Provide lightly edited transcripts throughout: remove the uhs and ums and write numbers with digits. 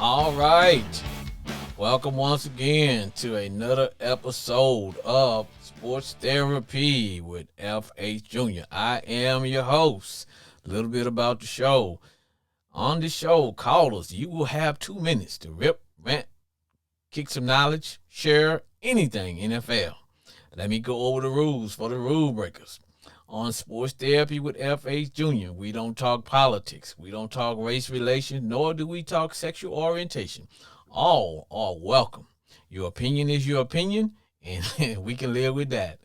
All right. Welcome once again to another episode of Sports Therapy with FH Jr. I am your host. A little bit about the show. On the show, callers, you will have 2 minutes to rip, rant, kick some knowledge, share anything NFL. Let me go over the rules for the rule breakers. On Sports Therapy with FH Jr., we don't talk politics, we don't talk race relations, nor do we talk sexual orientation. All are welcome. Your opinion is your opinion, and we can live with that.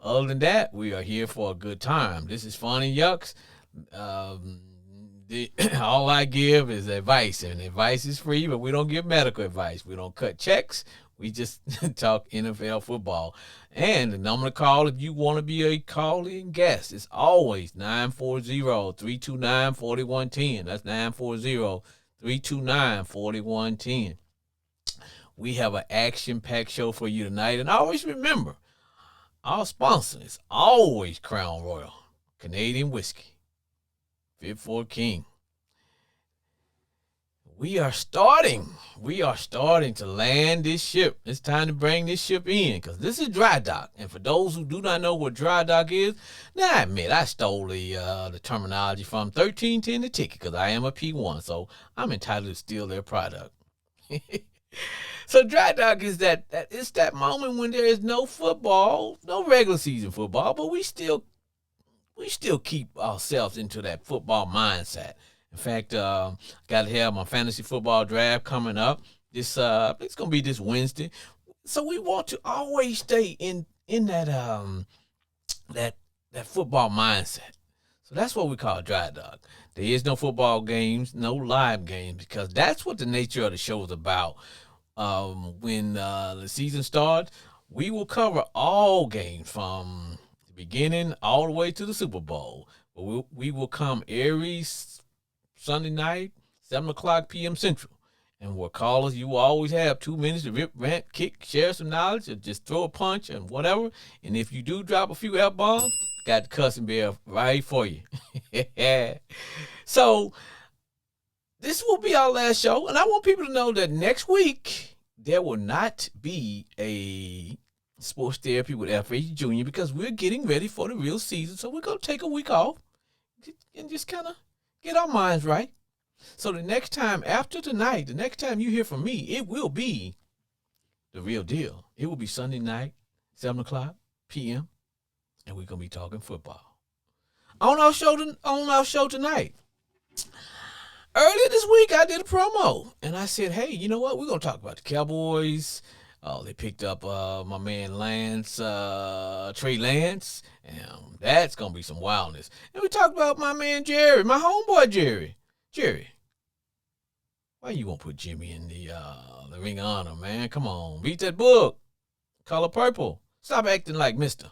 Other than that, we are here for a good time. This is Fun and Yucks. Um, all I give is advice, and advice is free, but we don't give medical advice. We don't cut checks. We just talk NFL football. And the number to call if you want to be a call-in guest is always 940-329-4110. That's 940-329-4110. We have an action-packed show for you tonight. And always remember, our sponsor is always Crown Royal, Canadian whiskey, Fit for a King. We are starting to land this ship. It's time to bring this ship in because this is dry dock. And for those who do not know what dry dock is, now I admit I stole the terminology from 1310 The Ticket because I am a P1, so I'm entitled to steal their product. So dry dock is that it's that moment when there is no football, no regular season football, but we still keep ourselves into that football mindset. In fact, got to have my fantasy football draft coming up. It's gonna be this Wednesday, so we want to always stay in that that football mindset. So that's what we call dry dock. There is no football games, no live games, because that's what the nature of the show is about. When the season starts, we will cover all games from the beginning all the way to the Super Bowl. But we will come every Sunday night, 7 o'clock p.m. Central. And what callers, you will always have 2 minutes to rip, rant, kick, share some knowledge, or just throw a punch and whatever. And if you do drop a few F-bombs, got the cussing bear right for you. So this will be our last show. And I want people to know that next week, there will not be a Sports Therapy with FH Jr. because we're getting ready for the real season. So we're going to take a week off and just kind of get our minds right. So the next time after tonight, the next time you hear from me, it will be the real deal. It will be Sunday night, 7 o'clock p.m., and we're going to be talking football. On our show tonight, earlier this week, I did a promo, and I said, hey, you know what? We're going to talk about the Cowboys. Oh, they picked up my man Trey Lance, and that's going to be some wildness. And we talked about my man Jerry, my homeboy Jerry. Jerry, why you won't put Jimmy in the Ring of Honor, man? Come on, beat that book. Color purple. Stop acting like Mister.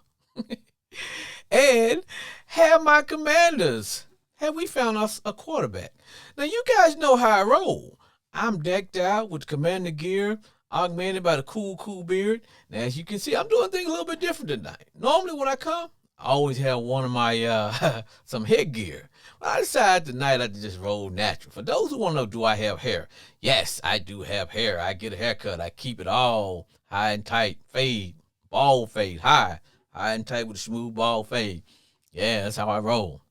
And have my Commanders. Have we found us a quarterback? Now, you guys know how I roll. I'm decked out with Commander gear, augmented by the cool beard. Now, as you can see, I'm doing things a little bit different tonight. Normally, when I come, I always have one of my some headgear. But I decided tonight I just roll natural. For those who want to know, do I have hair? Yes, I do have hair. I get a haircut. I keep it all high and tight, fade, bald fade, high and tight with a smooth bald fade. Yeah, that's how I roll.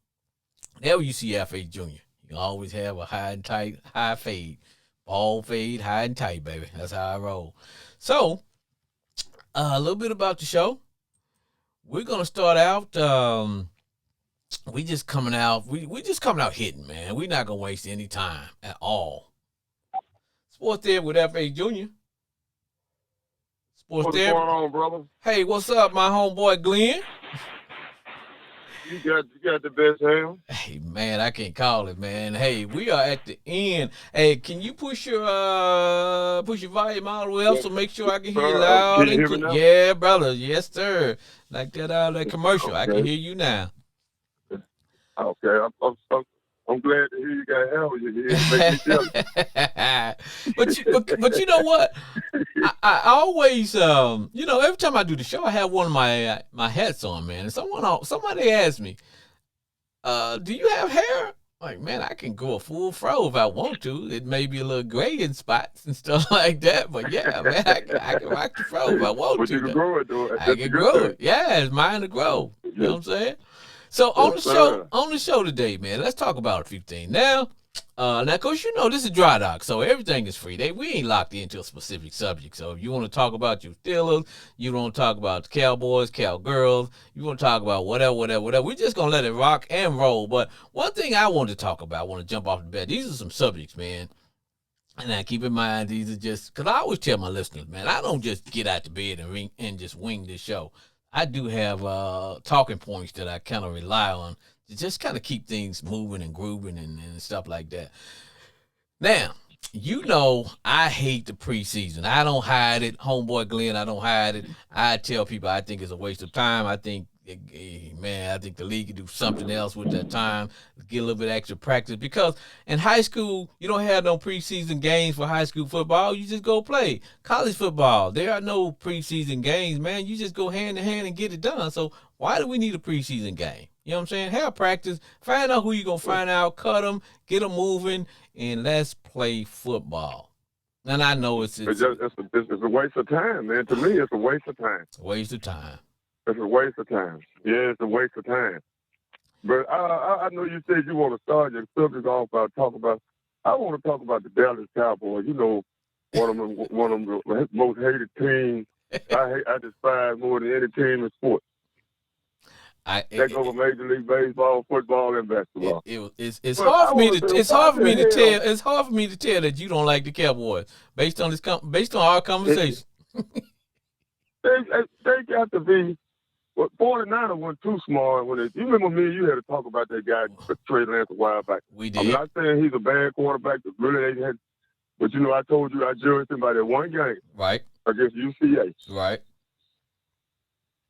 Whenever you see FH Jr., you always have a high and tight, high fade, bald fade, high and tight, baby. That's how I roll. So, a little bit about the show. We're gonna start out. We just coming out hitting, man. We're not gonna waste any time at all. Sports there with FH Jr. Sports What's there. going on, brother? Hey, what's up, my homeboy Glenn? You got the best hair. Hey, man, I can't call it, man. Hey, we are at the end. Hey, can you push your volume all the way up so make sure I can hear you loud Can you and hear me clear? now? Yeah, brother. Yes, sir. Like that commercial. I can Okay. hear you now. Okay, I'm glad to hear you got hair on your head. Make me jealous. but you know what? I always every time I do the show, I have one of my hats on, man. And somebody asked me, do you have hair? Like, man, I can go a full fro if I want to. It may be a little gray in spots and stuff like that, but yeah, man, I can rock the fro if I want But you to. can Though. grow it, though. I That's a can good grow thing. it. Yeah, it's mine to grow. You know Yes, what I'm saying? So yes, sir. on the show today, man, let's talk about a few things. Now, of course, you know this is dry dock, so everything is free. We ain't locked into a specific subject. So if you want to talk about your Steelers, you want to talk about the Cowboys, Cowgirls, you want to talk about whatever. We're just gonna let it rock and roll. But one thing I want to talk about, I want to jump off the bed. These are some subjects, man. And now keep in mind, these are just because I always tell my listeners, man, I don't just get out the bed and just wing this show. I do have talking points that I kind of rely on to just kind of keep things moving and grooving and stuff like that. Now, you know, I hate the preseason. I don't hide it. Homeboy Glenn, I don't hide it. I tell people I think it's a waste of time. I think, man, I think the league could do something else with that time, get a little bit extra practice. Because in high school, you don't have no preseason games for high school football. You just go play. College football, there are no preseason games, man. You just go hand in hand and get it done. So why do we need a preseason game? You know what I'm saying? Have practice, find out who you're going to find out, cut them, get them moving, and let's play football. And I know it's It's a waste of time, man. To me, it's a waste of time. a waste of time. It's a waste of time. Yeah, it's a waste of time. But I know you said you want to start your subject off by talking about. I want to talk about the Dallas Cowboys. You know, one of the most hated teams. I despise more than any team in sports. Take over Major League Baseball, football, and basketball. It's hard for me to tell. It's hard for me to tell that you don't like the Cowboys based on our conversation. They got to be. Well, 49ers went too small. You remember me and you had to talk about that guy, Trey Lance, a while back. We did. I'm not saying he's a bad quarterback. Really, they had, but you know, I told you I judged him by that one game. Right. Against UCA. Right.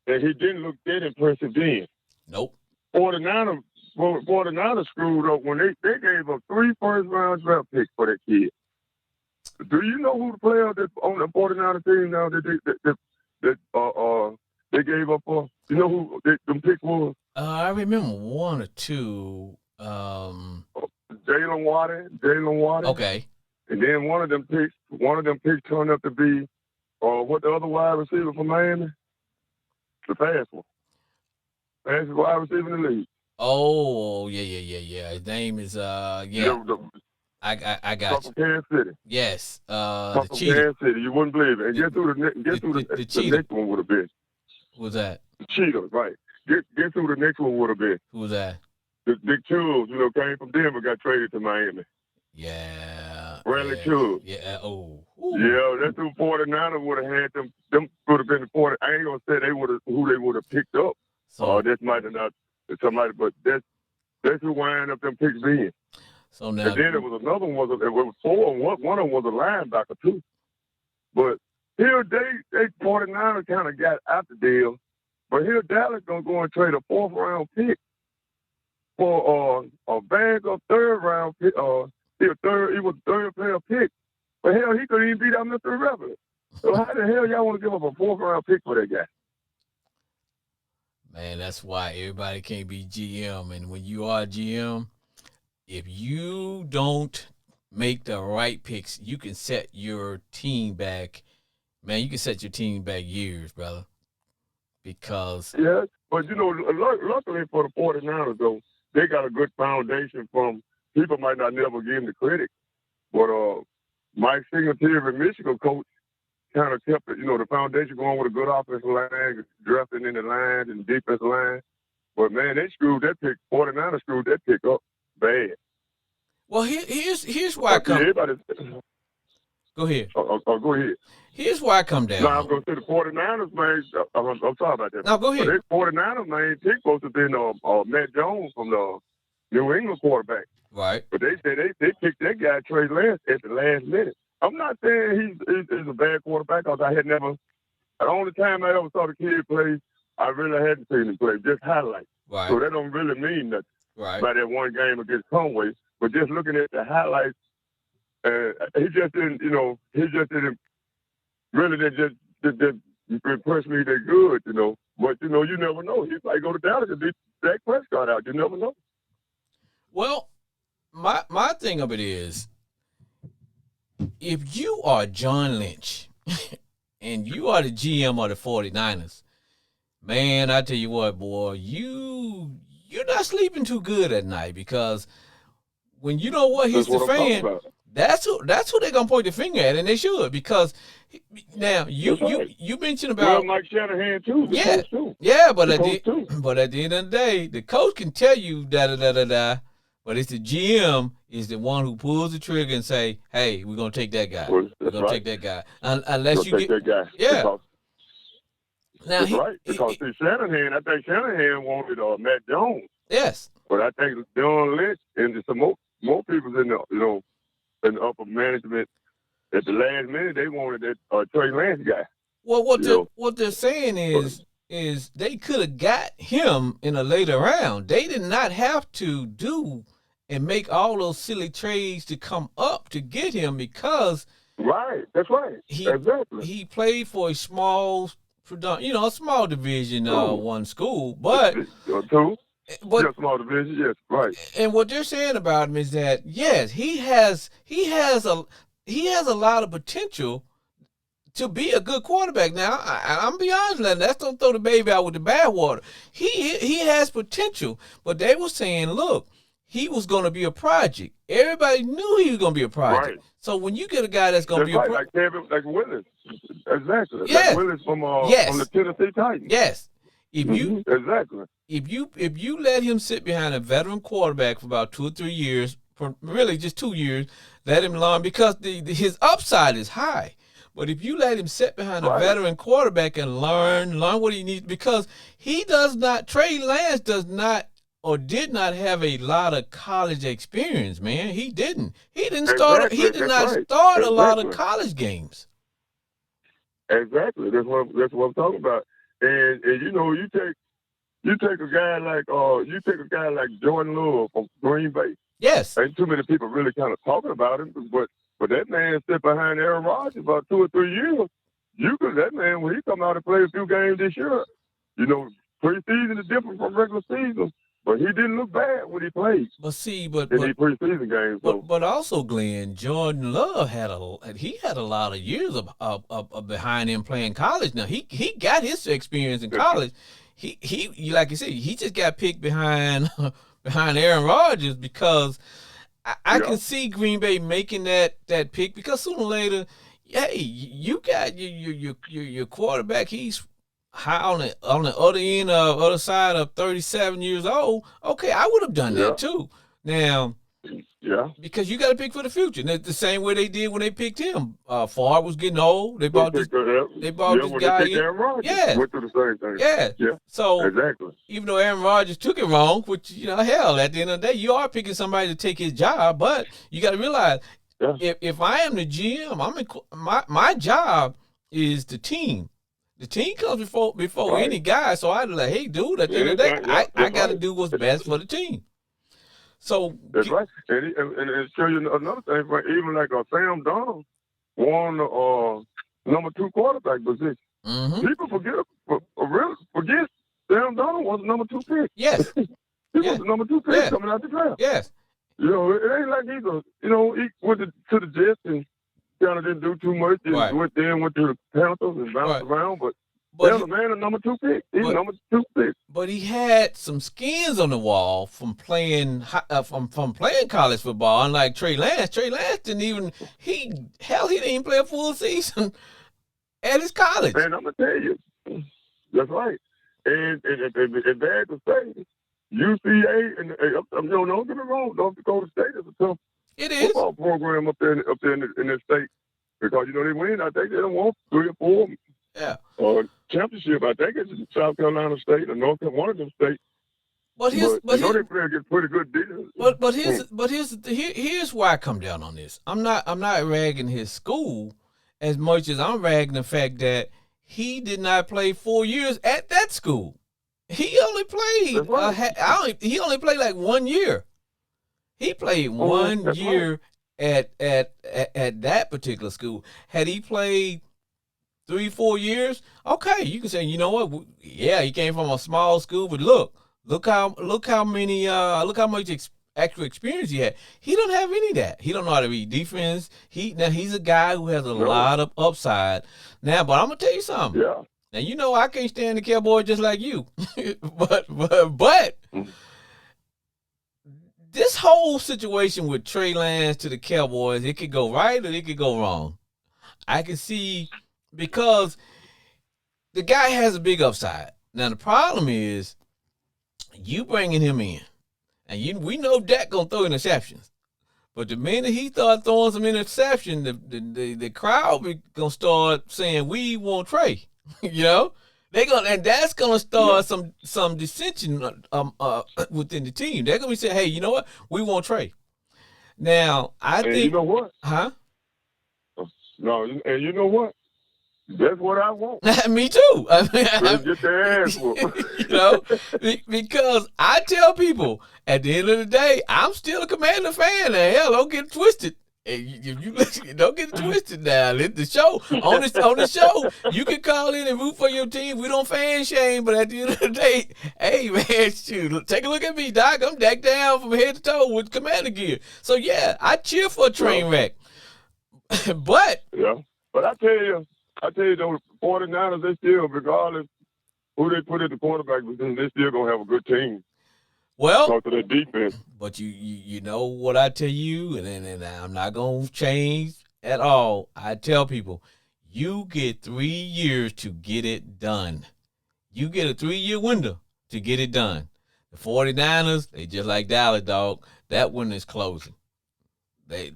And he didn't look that impressive then. Nope. 49ers screwed up when they gave up 3 first-round draft picks for that kid. Do you know who the player that's on the 49ers team now that they gave up for? You know who them picks was? I remember 1 or 2. Jalen Water. Okay. And then one of them picks turned up to be, what the other wide receiver from Miami? The fast one. Fastest wide receiver in the league. Oh, yeah. His name is I got you. Kansas City. Yes. The Kansas City. You wouldn't believe it. And guess who the next one would have been? Who was that? The Cheetahs, right. Guess who the next one would have been? Who was that? The Dick Chubbs, came from Denver, got traded to Miami. Yeah. Bradley Chubbs. Yeah. Oh. Ooh. Yeah, that's who 49ers would have had them. Them would have been the 40. I ain't gonna say who they would have picked up. So that might have not somebody, but that's who wound up them picks being. So now, and then there was another one. It was 4. One of them was a linebacker too. But here they 49ers kind of got out the deal. But here Dallas gonna go and trade a 4th round pick for a bag of 3rd round pick. He was a 3rd player pick. But hell, he couldn't even beat out Mr. Irrelevant. So how the hell y'all want to give up a 4th round pick for that guy? Man, that's why everybody can't be GM. And when you are GM, if you don't make the right picks, you can set your team back. Man, you can set your team back years, brother. Because yeah, but luckily for the 49ers, though, they got a good foundation from people might not never give them the credit. But Mike Singletary, Michigan coach, kind of kept it, the foundation going with a good offensive line, drafting in the line and defensive line. But, man, they screwed that pick. 49ers screwed that pick up bad. Well, here's why I come. Go ahead. Go ahead. Here's why I come down. No, I'm going to say the 49ers, man. I'm sorry about that. No, go ahead. But 49ers, man, pick supposed to have been Matt Jones from the New England quarterback. Right. But they said they picked that guy, Trey Lance, at the last minute. I'm not saying he's a bad quarterback because I had never – the only time I ever saw the kid play, I really hadn't seen him play, just highlights. Right. So that don't really mean nothing. Right. By that one game against Conway. But just looking at the highlights, he just didn't really impress me that good, But, you never know. He might go to Dallas and beat Dak Prescott out. You never know. Well, my thing of it is, if you are John Lynch and you are the GM of the 49ers, man, I tell you what, boy, you're not sleeping too good at night, because when you know what hits That's the what I'm talking fan, about. that's who they're gonna point the finger at, and they should, because now That's right. you mentioned Well, about Mike Shanahan too, the yeah coach too. yeah, but The at coach the too. but at the end of the day, the coach can tell you da da da da da, but it's the GM is the one who pulls the trigger and say, hey, we're gonna take that guy, Well, we're that's gonna right. take that guy, unless Gonna you take get that guy. yeah. Because Now that's right. Because see, Shanahan, I think Shanahan wanted Matt Jones, yes. but I think John Lynch and some more people in the in the upper management at the last minute they wanted that Trey Lance guy. Well, You what they're saying know, is they could have got him in a later round. They did not have to do and make all those silly trades to come up to get him, because right. That's right. Exactly. he played for a small a small division Two. one school, but Two. but Yes, small division. Yes, right. and what they're saying about him is that yes, he has a lot of potential to be a good quarterback. Now, I'm be honest, let's don't throw the baby out with the bathwater. He has potential, but they were saying, look, he was going to be a project. Everybody knew he was going to be a project. Right. So when you get a guy that's going to be right, a project, like Willis, exactly. Yes. Like Willis from Yes. the Tennessee Titans. yes, if you exactly. if you let him sit behind a veteran quarterback for about 2 or 3 years, for really just 2 years, let him learn, because his upside is high. But if you let him sit behind a Right. veteran quarterback and learn what he needs, because Trey Lance does not or did not have a lot of college experience, man. He didn't. He didn't start. He did That's not right. start a lot of Exactly. college games. Exactly. That's what I'm talking about. And you take a guy like Jordan Love from Green Bay. Yes. Ain't too many people really kind of talking about him, but that man sit behind Aaron Rodgers about 2 or 3 years. That man, when he come out and play a few games this year, preseason is different from regular season, but he didn't look bad when he played. But see, in these preseason games. But also, Glenn, Jordan Love had a lot of years of behind him playing college. Now he got his experience in college. He like you said, he just got picked behind Aaron Rodgers, because I can see Green Bay making that pick, because sooner or later, hey, you got your quarterback. He's high on the other side of 37 years old. Okay, I would have done that too. Now, because you got to pick for the future. And the same way they did when they picked him. Favre was getting old. They brought this guy in. Aaron Rodgers went through the same thing. Yeah. So exactly. Even though Aaron Rodgers took it wrong, which hell, at the end of the day, you are picking somebody to take his job. But you got to realize, if I am the GM, my job is the team. The team comes before any guy. So I'd be like, hey, dude, at the end of the day, I got to do what's best for the team. So that's right, and it show you another thing. Even like Sam Darnold won the number 2 quarterback position. Mm-hmm. People forget Sam Darnold was the number 2 pick. Yes, he was the number 2 pick coming out the draft. Yes, it ain't like he went to the Jets and kind of didn't do too much. And went to the Panthers and bounced around, but the man, a number 2 pick. He's number 2 pick. But he had some skins on the wall from playing from playing college football. Unlike Trey Lance. Trey Lance didn't even he didn't even play a full season at his college. And I'm gonna tell you, that's right. And bad to say, UCA and don't get me wrong, North Dakota State is a tough football program up there in this state, because they win. I think they don't want 3 or 4 championship. I think it's South Carolina State or North Carolina, one of them states. But they play against pretty good defense. But here's why I come down on this. I'm not ragging his school as much as I'm ragging the fact that he did not play 4 years at that school. He only played. He only played like 1 year. He played 1 year at that particular school. Had he played 3-4 years, okay, you can say, you know what? Yeah, he came from a small school, but look how much extra experience he had. He don't have any of that. He don't know how to read defense. He's a guy who has a lot of upside. Now, but I'm gonna tell you something. Yeah. Now you know I can't stand the Cowboys just like you, but this whole situation with Trey Lance to the Cowboys, it could go right or it could go wrong. I can see because the guy has a big upside. Now the problem is you bringing him in, and we know Dak gonna throw interceptions, but the minute he start throwing some interceptions, the crowd be gonna start saying we want Trey. You know, and that's gonna start some dissension within the team. They're gonna be saying, hey, you know what, we want Trey. Now I think you know what? Huh? No, and you know what? That's what I want. Me too. I mean, get their ass whooped. You know, because I tell people at the end of the day, I'm still a Commander fan. And hell, don't get it twisted. If you listen, don't get it twisted now. The show on the show, you can call in and root for your team. We don't fan shame, but at the end of the day, hey man, shoot, take a look at me, Doc. I'm decked down from head to toe with Commander gear. So yeah, I cheer for a train wreck. But I tell you though, 49ers, they still, regardless who they put at the quarterback position, they still gonna have a good team. Well, talk to their defense. But you know what I tell you, and I'm not gonna change at all. I tell people, you get 3 years to get it done. You get a 3-year window to get it done. The 49ers, they just like Dallas, dog. That one is closing. They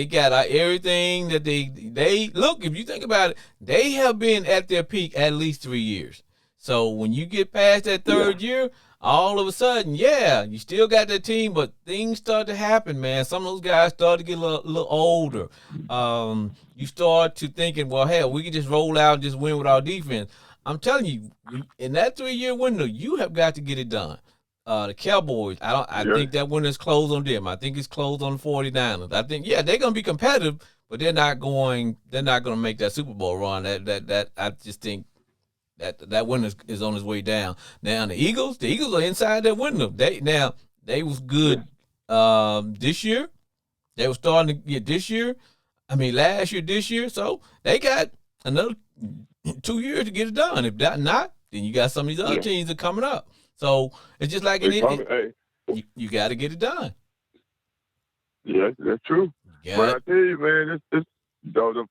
got everything that they look. If you think about it, they have been at their peak at least 3 years. So when you get past that third year, all of a sudden, you still got that team, but things start to happen, man. Some of those guys start to get a little older. You start to thinking, well, hell, we can just roll out and just win with our defense. I'm telling you, in that 3-year window, you have got to get it done. The Cowboys, I think that window is closed on them. I think it's closed on the 49ers. I think, they're going to be competitive, but they're not going to make that Super Bowl run. That I just think that window is on its way down. Now the Eagles are inside that window. They was good this year. They were starting to get this year. I mean last year, this year. So they got another 2 years to get it done. If that not, then you got some of these other teams that are coming up. So it's just like you got to get it done. Yeah, that's true. But I tell you, man, the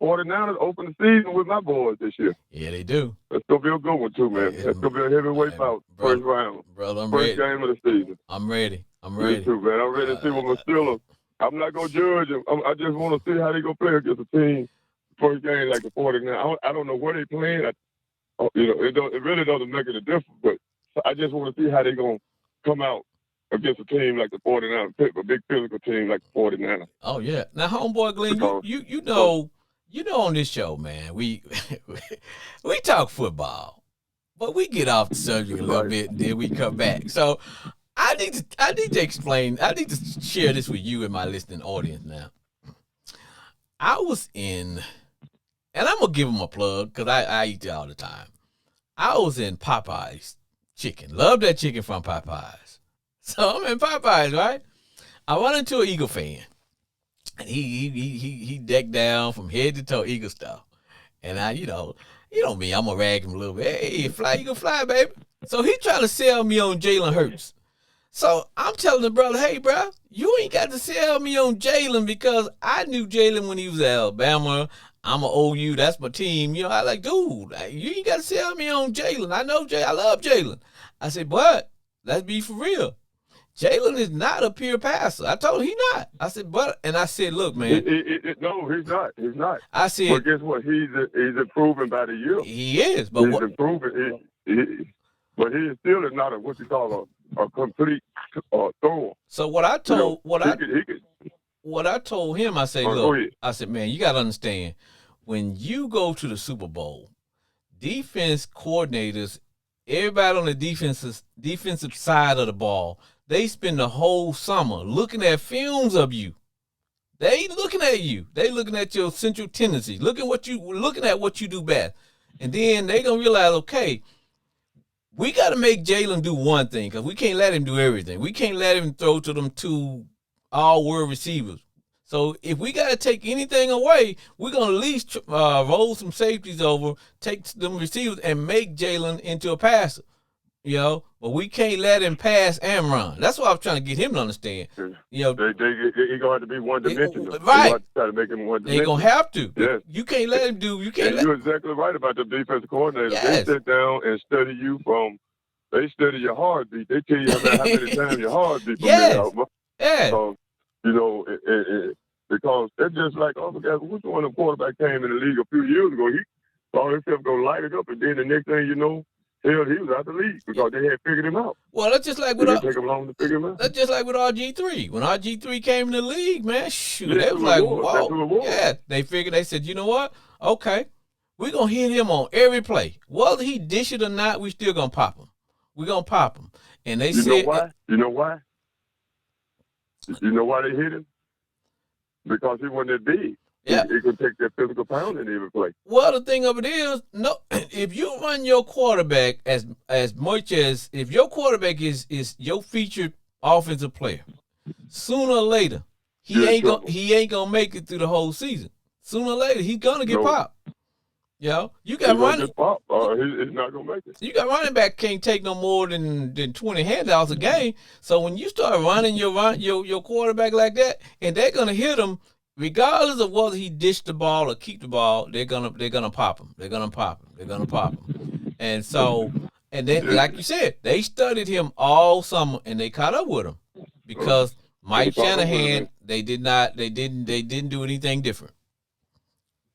49ers open the season with my boys this year. Yeah, they do. That's going to be a good one, too, man. That's going to be a heavyweight bout, first round. Brother, I'm ready. First game of the season. I'm ready. Me too, man. I'm ready to see what my Steelers. I'm not going to judge them. I just want to see how they going to play against a team. First game like the 49ers. I don't know where they playing. It really doesn't make any difference, but I just want to see how they're going to come out against a team like the 49ers, a big physical team like the 49ers. Oh, yeah. Now, homeboy Glenn, you know on this show, man, we talk football, but we get off the subject a little bit, and then we come back. So I need to explain, I need to share this with you and my listening audience now. I was in, and I'm going to give them a plug because I eat it all the time. I was in Popeyes chicken. Love that chicken from Popeyes. So I'm in Popeyes, right? I run into an Eagle fan. And he decked down from head to toe Eagle stuff. And I, you know me, I'm gonna rag him a little bit. Hey, fly, Eagle fly, baby. So he trying to sell me on Jalen Hurts. So I'm telling the brother, hey, bro, you ain't got to sell me on Jalen because I knew Jalen when he was at Alabama. I'm an OU. That's my team. You know, I like, dude, you ain't got to sell me on Jalen. I know I love Jalen. I said, but let's be for real. Jalen is not a pure passer. I told him he not. I said, and I said, look, man. No, he's not. He's not. I said, but guess what? He's improving by the year. He is, but he's improving. But he still is not what you call a complete thrower. So what I told I told him, I said, look, I said, man, you got to understand, when you go to the Super Bowl, defense coordinators, everybody on the defensive side of the ball, they spend the whole summer looking at films of you. They looking at you. They looking at your central tendencies, looking at what you do best. And then they gonna realize, okay, we got to make Jalen do one thing because we can't let him do everything. We can't let him throw to them 2 all-world receivers. So if we got to take anything away, we're going to at least roll some safeties over, take them receivers, and make Jalen into a passer. But we can't let him pass and run. That's what I was trying to get him to understand. He gonna have to be one-dimensional. Right. They try to make him one-dimensional. They're gonna have to. Yes. You can't let him do. You can't. You're exactly right about the defensive coordinator. Yes. They sit down and study you from. They study your heartbeat. They tell you how many times your heartbeat. Yes. Yeah. So, because it's just like, which one of the quarterbacks came in the league a few years ago? He saw himself go light it up, and then the next thing you know, hell, he was out the league because they had figured him out. Well, that's just like with take him long to figure him out. That's just like with RG3. When RG3 came in the league, man, shoot, yeah, they was like, whoa. That's who it was. Yeah, they said, you know what? Okay, we're gonna hit him on every play, whether he dish it or not. We still gonna pop him. We're gonna pop him. And they said, why? You know why? You know why they hit him? Because he wasn't that big. Yeah. He could take that physical pound in every play. Well, the thing of it is, no, if you run your quarterback as much as if your quarterback is your featured offensive player, sooner or later he ain't gonna make it through the whole season. Sooner or later he's gonna get popped. You got running. He's not gonna make it. You got running back can't take no more than 20 handouts a game. So when you start running your quarterback like that, and they're gonna hit him, regardless of whether he dish the ball or keep the ball, they're gonna pop him. They're gonna pop him. And so, and then like you said, they studied him all summer and they caught up with him because Mike Shanahan they didn't do anything different.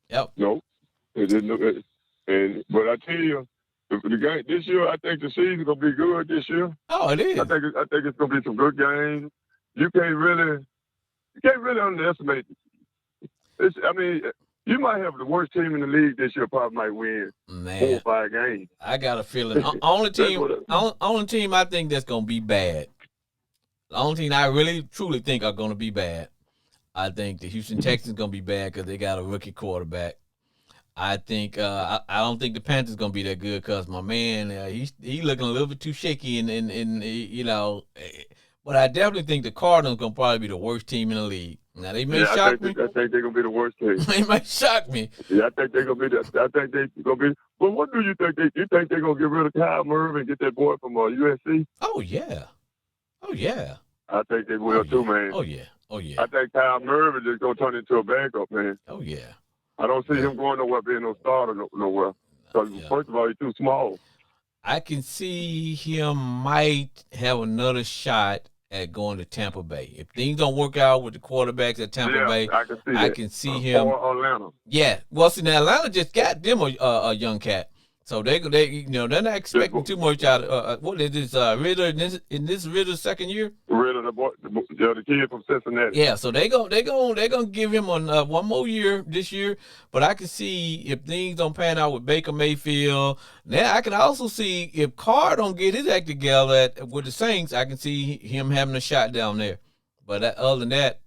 Yep. No. They didn't look at it. But I tell you, the game this year, I think the season's gonna be good this year. Oh, it is. I think it's gonna be some good games. You can't really underestimate. You might have the worst team in the league this year. Probably might win 4 or 5 games. I got a feeling. only team I think that's gonna be bad. The only team I really truly think are gonna be bad. I think the Houston Texans gonna be bad because they got a rookie quarterback. I think I don't think the Panthers gonna be that good because my man he looking a little bit too shaky and but I definitely think the Cardinals gonna probably be the worst team in the league. Now they may shock me. I think they're gonna be the worst team. They might shock me. Yeah, I think they're gonna be. I think they're gonna be. But what do you think? You think they're gonna get rid of Kyle Murray and get that boy from USC? Oh yeah. I think they will too, man. Oh yeah. I think Kyle Murray is just gonna turn into a backup, man. Oh yeah. I don't see him going nowhere, being no starter nowhere. Because first of all, he's too small. I can see him might have another shot at going to Tampa Bay. If things don't work out with the quarterbacks at Tampa Bay, I can see him. Or Atlanta. Yeah. Well, see, now Atlanta just got them a young cat. So they're not expecting too much out of what is this Ritter in this Ritter's second year? Ritter, the kid from Cincinnati. Yeah, so they're gonna give him one more year this year. But I can see if things don't pan out with Baker Mayfield. Now I can also see if Carr don't get his act together with the Saints, I can see him having a shot down there. But other than that,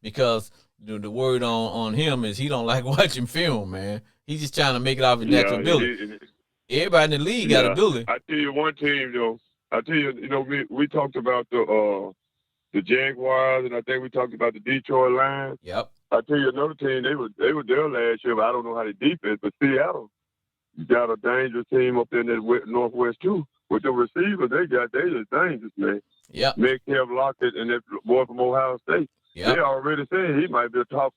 because the word on him is he don't like watching film, man. He's just trying to make it off his natural ability. Everybody in the league got ability. I tell you one team, though. I tell you, we talked about the Jaguars, and I think we talked about the Detroit Lions. Yep. I tell you another team, they were there last year, but I don't know how they defense. But Seattle got a dangerous team up in that Northwest too. With the receivers, they just dangerous, man. Yeah. Metcalf, Lockett, and that boy from Ohio State. Yep. They already saying he might be a top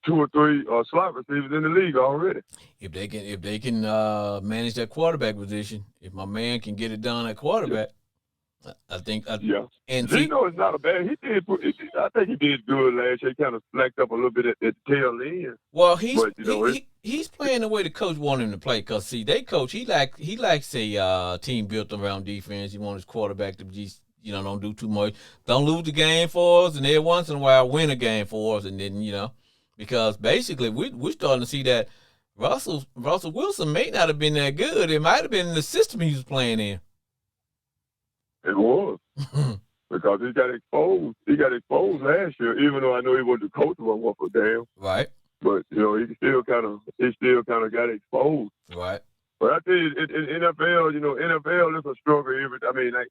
2 or 3 slot receivers in the league already. If they can manage that quarterback position, if my man can get it done at quarterback, I think. And Geno is not a bad. I think he did good last year. He kind of slacked up a little bit at the tail end. Well, he's playing the way the coach wanted him to play. Cause see, they coach. He likes a team built around defense. He wants his quarterback to be. Don't do too much. Don't lose the game for us, and every once in a while win a game for us, and then because basically we're starting to see that Russell Wilson may not have been that good. It might have been the system he was playing in. It was because he got exposed. He got exposed last year, even though I know he wasn't the coach one for damn. Right. But he still kind of got exposed. Right. But I tell you, in NFL, NFL is a struggle like,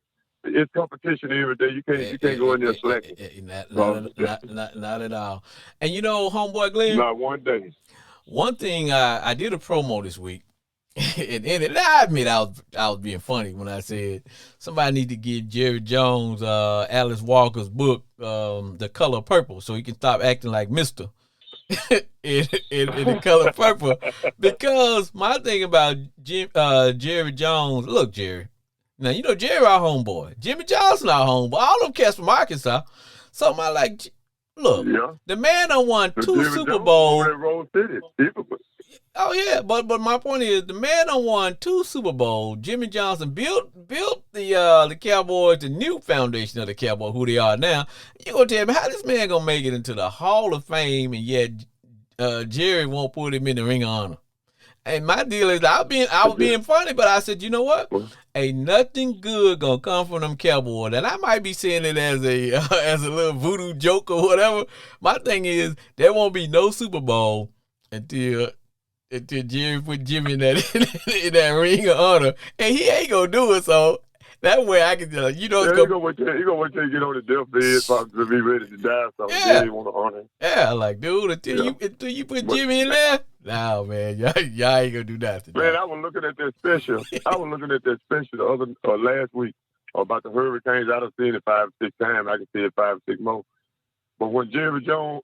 it's competition every day. You can't go in there slacking. Not at all. And homeboy Glenn, Not one day. one thing I did a promo this week, and I admit I was being funny when I said somebody need to give Jerry Jones Alice Walker's book, The Color Purple, so he can stop acting like Mister in The Color Purple. Because my thing about Jerry Jones, look, Jerry. Now, Jerry our homeboy. Jimmy Johnson our homeboy. All them cats from Arkansas. So I like, look, the man done won two Super Bowls. Oh, yeah, but my point is, the man done won 2 Super Bowls. Jimmy Johnson built the Cowboys, the new foundation of the Cowboys, who they are now. You gonna tell me how this man gonna make it into the Hall of Fame, and yet Jerry won't put him in the Ring of Honor? And my deal is, I was being funny, but I said, you know what? Ain't nothing good gonna come from them Cowboys. And I might be saying it as a little voodoo joke or whatever. My thing is, there won't be no Super Bowl until Jerry put Jimmy in that Ring of Honor, and he ain't gonna do it. So that way I can tell you gonna wait till you get on the deathbed to be ready to die. So yeah, you want to honor him. Yeah, like dude, until you put Jimmy in there, no man, y'all ain't gonna do nothing. Man, I was looking at that special. The other last week about the Hurricanes. I done seen it 5 or 6 times. I can see it 5 or 6 more. But when Jimmy Jones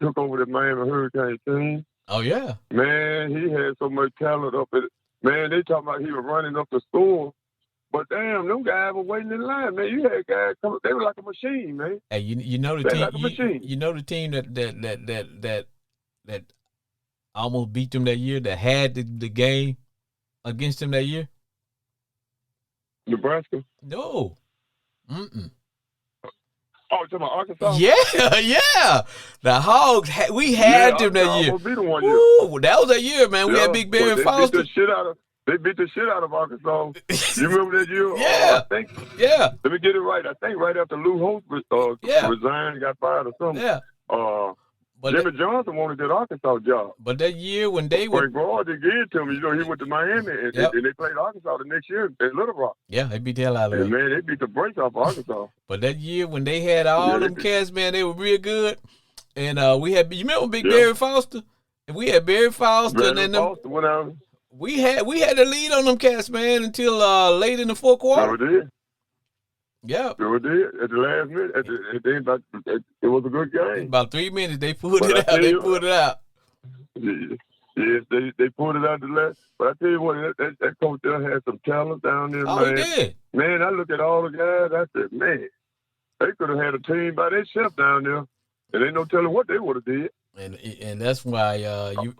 took over the Miami Hurricane team. Oh, yeah. Man, he had so much talent up at it. Man, they talking about he was running up the score. But damn, them guys were waiting in line, man. You had guys coming, they were like a machine, man. Hey, you know the team, like a machine. You know the team that almost beat them that year, that had the game against them that year? Nebraska? No. Oh, you're talking about Arkansas? Yeah. The Hogs, we had them that year. Beat them one year. Ooh, that was that year, man. We had Big Barry Foster. They beat the shit out of Arkansas. You remember that year? Yeah. I think. Yeah. Let me get it right. I think right after Lou Holtz resigned, got fired or something. Yeah. But Jimmy Johnson wanted that Arkansas job. But that year when they were... Frank Broad did give it to him. He went to Miami, and they played Arkansas the next year in Little Rock. Yeah, they beat the hell out of them. Man, they beat the brakes off Arkansas. But that year when they had all them cats, man, they were real good. And we had... You remember Big Barry Foster? And we had Barry Foster. Foster went out. We had the lead on them cats, man, until late in the fourth quarter. Sure did. Yeah. Sure did. At the last minute, it was a good game. About 3 minutes, they pulled it out. They pulled it out. Yes, they pulled it out the last. But I tell you what, that coach there had some talent down there, man. He did. Man, I look at all the guys, I said, man, they could have had a team by themselves down there, and ain't no telling what they would have did. And that's why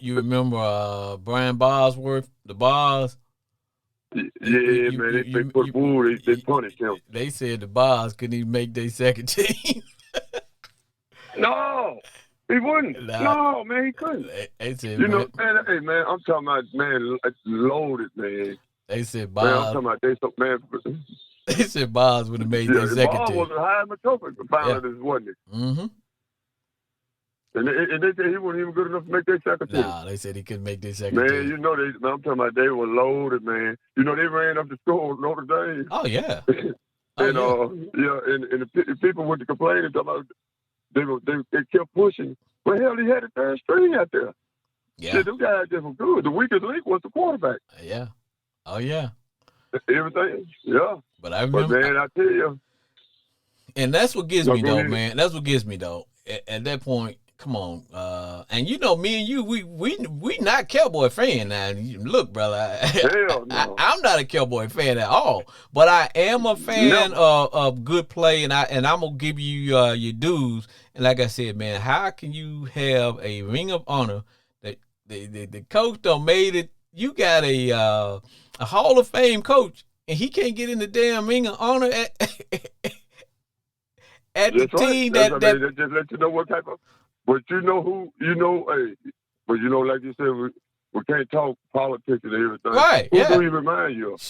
you remember Brian Bosworth, the Bars. Man, they put Wood. They punished him. They said the Bars couldn't even make their second team. No, he wouldn't. No, man, he couldn't. They said, man, I'm talking about, man, loaded, man. They said Bars. Man, I'm talking about man. They said Bars would have made their second team. Bars was a high trophy finalist, wasn't it? Mm-hmm. And they said he wasn't even good enough to make their second team. Nah, they said he couldn't make their second team. Man, I'm talking about they were loaded, man. They ran up the score with Notre Dame. Oh, yeah. And the people went to complain and talking about they kept pushing. But hell, he had a third string out there. Yeah. Shit, them guys just were good. The weakest link was the quarterback. Yeah. Oh, yeah. Everything. Yeah. But I remember. But man, I tell you. And that's what gets me, though, man. That's what gets me, though. At that point, come on, and me and you, we not Cowboy fan now. Look, brother, hell no. I'm not a Cowboy fan at all, but I am a fan of good play, and I'm gonna give you your dues. And like I said, man, how can you have a Ring of Honor that the coach done made it? You got a Hall of Fame coach, and he can't get in the damn Ring of Honor at the team that just let you know what type of. But but like you said, we can't talk politics and everything. Right, Who do he remind you of?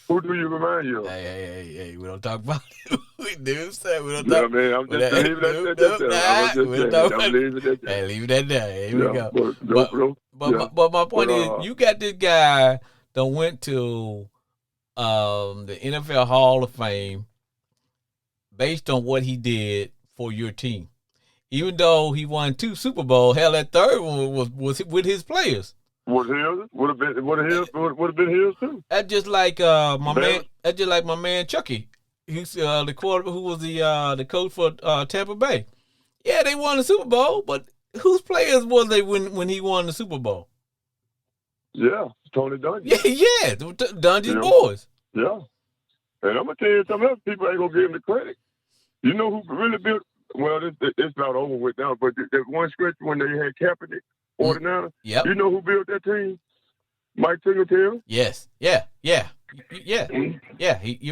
Who do you remind you of? Hey, we don't talk about it. We do say we don't Yeah, talk. man, I'm just leaving that Nope, there. I was just we don't saying, talk I'm about it. leaving that there. Hey, leave that there. Here we Yeah, go. but no, But bro. but Yeah, my point but is, you got this guy that went to the NFL Hall of Fame based on what he did for your team. Even though he won 2 Super Bowls, hell, that third one was with his players. would have been his too. That's just like my man. That's just like my man Chucky. He's the quarter who was the coach for Tampa Bay. Yeah, they won the Super Bowl, but whose players was they when he won the Super Bowl? Yeah, Tony Dungy. Yeah, Dungy's Yeah. boys. Yeah, and I'm gonna tell you something else. People ain't gonna give him the credit. You know who really built? Well, it's not over with now, but that one stretch when they had Kaepernick, 49ers. Yep. You know who built that team? Mike Singletary. Yes. Yeah. You're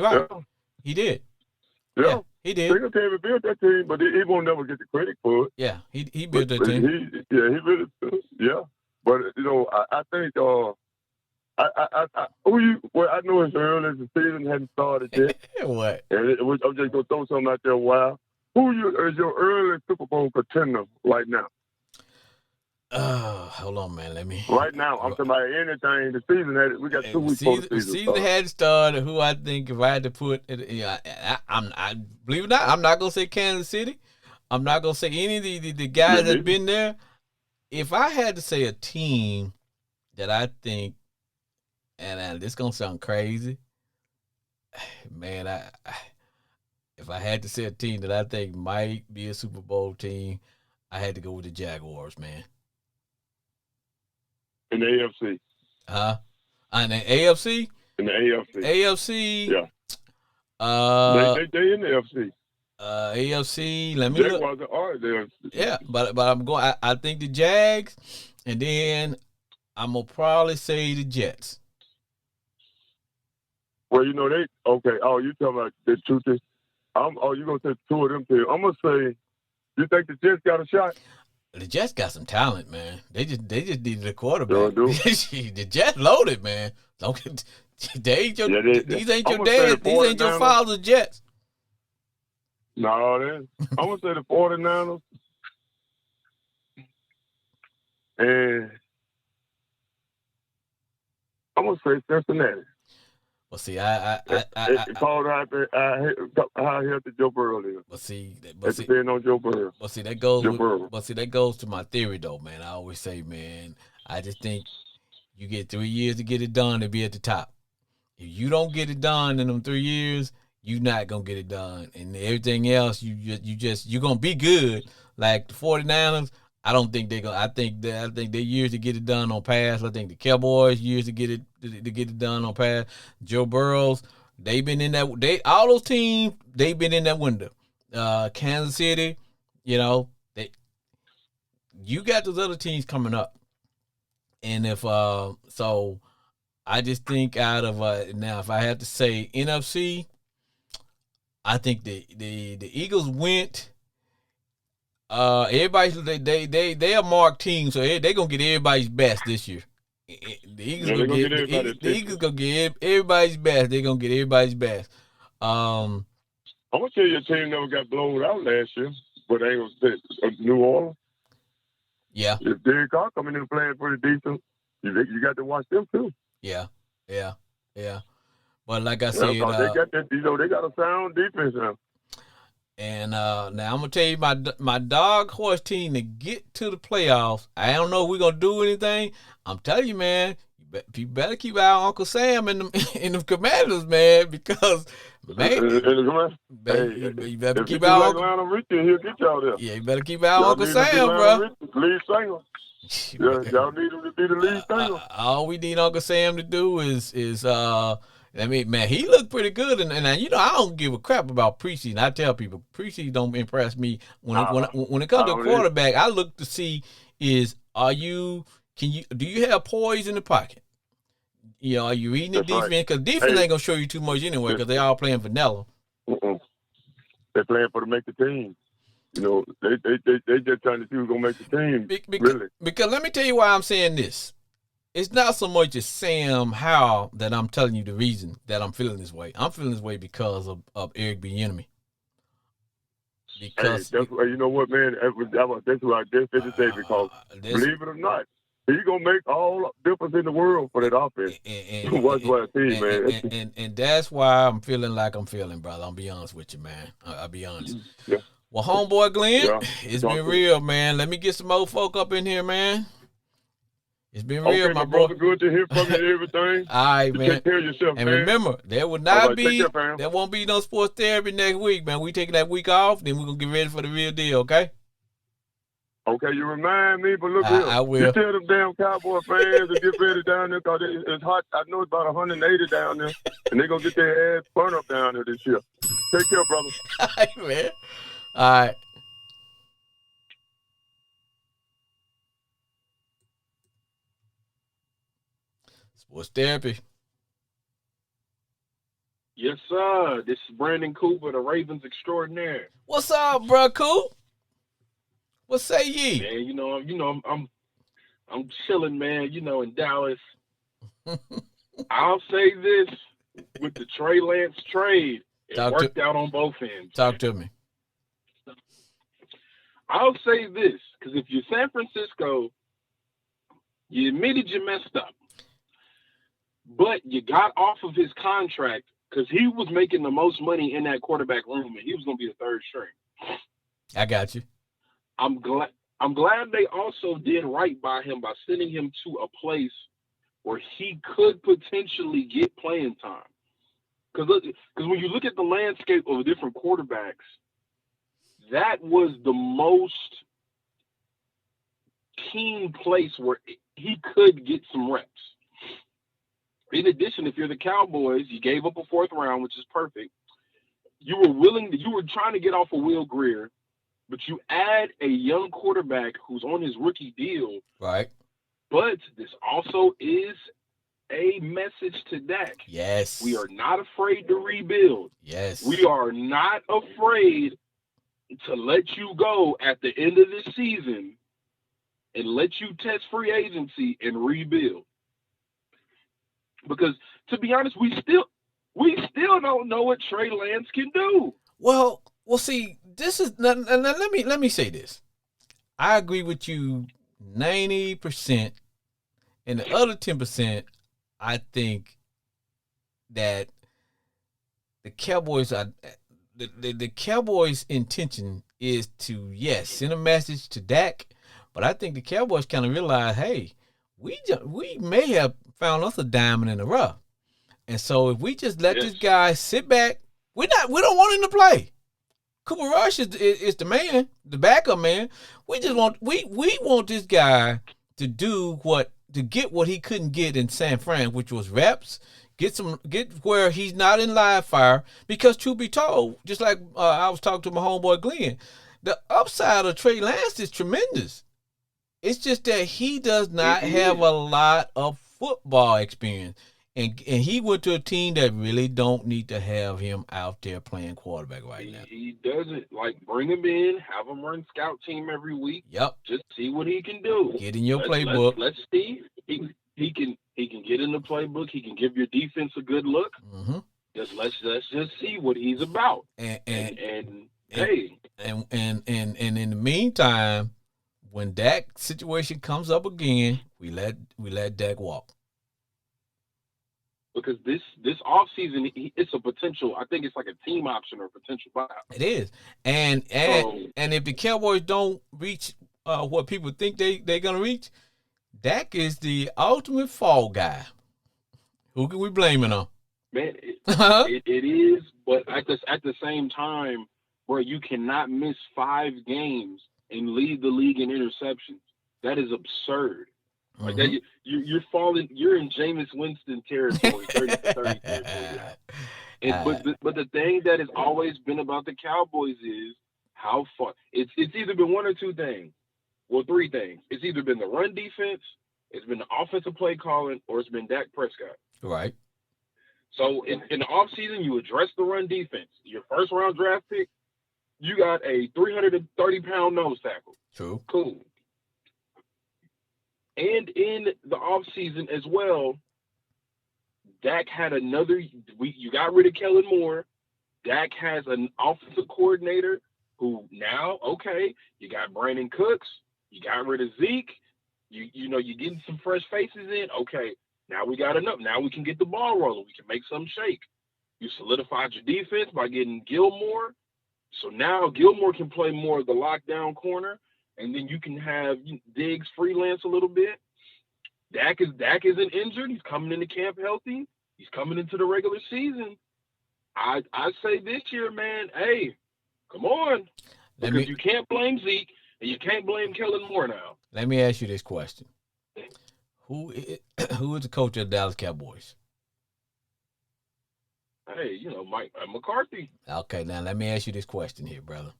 right. Yeah. He did. Yeah. He did. Singletary built that team, but he won't never get the credit for it. Yeah, he built that team. He really, yeah. But you know, I think I know it's early, the season hadn't started yet. What? And I'm just gonna throw something out there a while. Who is your early Super Bowl contender right now? Hold on, man. Let me. Right now, I'm talking about anything. The season had we got 2 weeks before the season. Had started. Who I think if I had to put, I believe it or not, I'm not gonna say Kansas City. I'm not gonna say any of the guys that's been there. If I had to say a team that I think, and this gonna sound crazy, man, if I had to say a team that I think might be a Super Bowl team, I had to go with the Jaguars, man. In the AFC. In the AFC? In the AFC. AFC. Yeah. They in the AFC. AFC. Let me look. Jaguars are there. Yeah, but I'm going. I think the Jags, and then I'm gonna probably say the Jets. Well, you know they okay. Oh, you talking about the two things? You gonna say 2 of them too? I'm gonna say, you think the Jets got a shot? The Jets got some talent, man. They just needed a quarterback. Sure do. The Jets loaded, man. These ain't your dad. These ain't your father's Jets. No, I'm gonna say the 49ers and I'm gonna say Cincinnati. Well, see, called how healthy Joe Burrow is. But depending on Joe Burrow. But see, that goes to my theory, though, man. I always say, man, I just think you get 3 years to get it done to be at the top. If you don't get it done in them 3 years, you're not gonna get it done, and everything else, you're gonna be good. Like the 49ers, I don't think they're gonna. I think their years to get it done on pass. I think the Cowboys years to get it done on pass. Joe Burrows, they've been in that. All those teams, they've been in that window. Kansas City, you got those other teams coming up, and if so, I just think out of now, if I had to say NFC, I think the Eagles went. They a marked team, so they gonna get everybody's best this year. The Eagles gonna get everybody's best. They're gonna get everybody's best. I'm gonna tell you, your team never got blown out last year, but they was New Orleans. Yeah. If Derek Carr coming in playing pretty decent, you got to watch them too. Yeah. But like I said, they got that. They got a sound defense now. And now I'm gonna tell you my dog horse team to get to the playoffs. I don't know if we're gonna do anything. I'm telling you, man, you better keep out Uncle Sam and the Commanders, man, because man, you better keep out Uncle. Lionel Richie, he'll get y'all there. Yeah, you better keep out Uncle Sam, bro. Lead singer. Yeah, y'all need him to be the lead singer. All we need Uncle Sam to do is man, he looked pretty good, and I don't give a crap about preseason. I tell people preseason don't impress me. When it comes to a quarterback, I look to see do you have poise in the pocket? Are you reading the defense? Because defense ain't gonna show you too much anyway, because they all playing vanilla. They're playing to make the team. They just trying to see who's gonna make the team. Because let me tell you why I'm saying this. it's not so much as Sam Howell that I'm telling you the reason that I'm feeling this way. I'm feeling this way because of Eric Bieniemy. Hey, Because that's you know what, man. That's what I just said to say because believe it or not, he's gonna make all the difference in the world for that offense. Watch what I see, man. And that's why I'm feeling like I'm feeling, brother. I'll be honest with you, man. I'll be honest. Yeah. Well, homeboy Glenn, Yeah. it's been real, man. Let me get some old folk up in here, man. It's been real, okay, my brother. boy. Good to hear from you and everything. All right, man. Take care of yourself, and man. Remember, there will not be, there won't be no sports therapy next week, man. We taking that week off, then we're gonna get ready for the real deal, okay? Okay, you remind me, but look here. I will. You tell them damn Cowboy fans to get ready down there because it's hot. I know it's about 180 down there, and they're going to get their ass burnt up down there this year. Take care, brother. All right, man. All right. Sports therapy. Yes, sir. This is Brandon Cooper, the Ravens extraordinaire. What's up, bro, Coop? What say ye? Man, I'm chilling, man. In Dallas. I'll say this: with the Trey Lance trade, it worked out on both ends. Talk to me. I'll say this because if you're San Francisco, you admitted you messed up, but you got off of his contract because he was making the most money in that quarterback room, and he was going to be the third string. I got you. I'm glad they also did right by him by sending him to a place where he could potentially get playing time. Because when you look at the landscape of different quarterbacks, that was the most keen place where he could get some reps. In addition, if you're the Cowboys, you gave up a fourth round, which is perfect. You were trying to get off of Will Greer, but you add a young quarterback who's on his rookie deal. Right. But this also is a message to Dak. Yes. We are not afraid to rebuild. Yes. We are not afraid to let you go at the end of this season and let you test free agency and rebuild. Because to be honest, we still don't know what Trey Lance can do. Well, see, this is let me say this. I agree with you 90%, and the other 10%, I think that the Cowboys are the Cowboys' intention is to send a message to Dak, but I think the Cowboys kind of realize, hey, we may have found us a diamond in the rough, and so if we just let this guy sit back, we don't want him to play. Cooper Rush is the man, the backup man. We just want we want this guy to get what he couldn't get in San Fran, which was reps. Get where he's not in live fire. Because truth be told, just like I was talking to my homeboy Glenn, the upside of Trey Lance is tremendous. It's just that he does not have a lot of football experience. And he went to a team that really don't need to have him out there playing quarterback right now. He doesn't. Bring him in, have him run scout team every week. Yep. Just see what he can do. Get in your playbook. Let's see. He can get in the playbook. He can give your defense a good look. Mm-hmm. Let's just see what he's about. And in the meantime, when Dak situation comes up again, we let Dak walk. Because this offseason, it's a potential. I think it's like a team option or potential buyout. It is, and if the Cowboys don't reach what people think they're gonna reach, Dak is the ultimate fall guy. Who can we blame it on? Man, it is, but at the same time, where you cannot miss 5 games and lead the league in interceptions, that is absurd. Like that, you're falling. You're in Jameis Winston territory, 30-30 territory. But the thing that has always been about the Cowboys is how far. It's either been one or two things. Well, 3 things. It's either been the run defense, it's been the offensive play calling, or it's been Dak Prescott. Right. So in the offseason, you address the run defense. Your first round draft pick, you got a 330-pound nose tackle. True. Cool. And in the offseason as well, Dak had another. You got rid of Kellen Moore. Dak has an offensive coordinator who now, okay, you got Brandon Cooks. You got rid of Zeke. You're getting some fresh faces in. Okay, now we got enough. Now we can get the ball rolling. We can make some shake. You solidified your defense by getting Gilmore. So now Gilmore can play more of the lockdown corner, and then you can have Diggs freelance a little bit. Dak isn't injured. He's coming into camp healthy. He's coming into the regular season. I say this year, man, hey, come on. Because you can't blame Zeke and you can't blame Kellen Moore now. Let me ask you this question. Who is the coach of the Dallas Cowboys? Hey, Mike McCarthy. Okay, now let me ask you this question here, brother.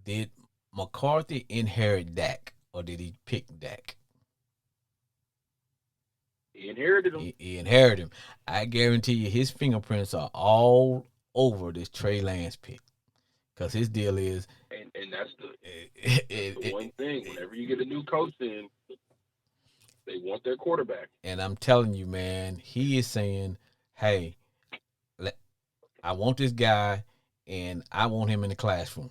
Did McCarthy inherit Dak or did he pick Dak? He inherited him. He inherited him. I guarantee you his fingerprints are all over this Trey Lance pick. Because his deal is... And that's the one thing. Whenever you get a new coach in, they want their quarterback. And I'm telling you, man, he is saying, hey, I want this guy, and I want him in the classroom.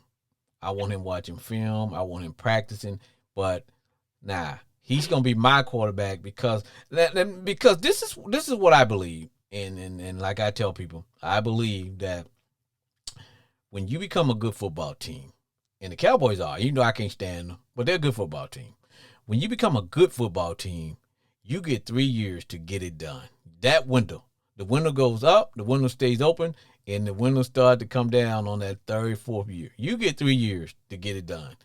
I want him watching film. I want him practicing. But, he's going to be my quarterback because this is what I believe. And like I tell people, I believe that when you become a good football team, and the Cowboys are, even though I can't stand them, but they're a good football team. When you become a good football team, you get 3 years to get it done. That window. The window goes up, the window stays open, and the window starts to come down on that third, fourth year. You get 3 years to get it done.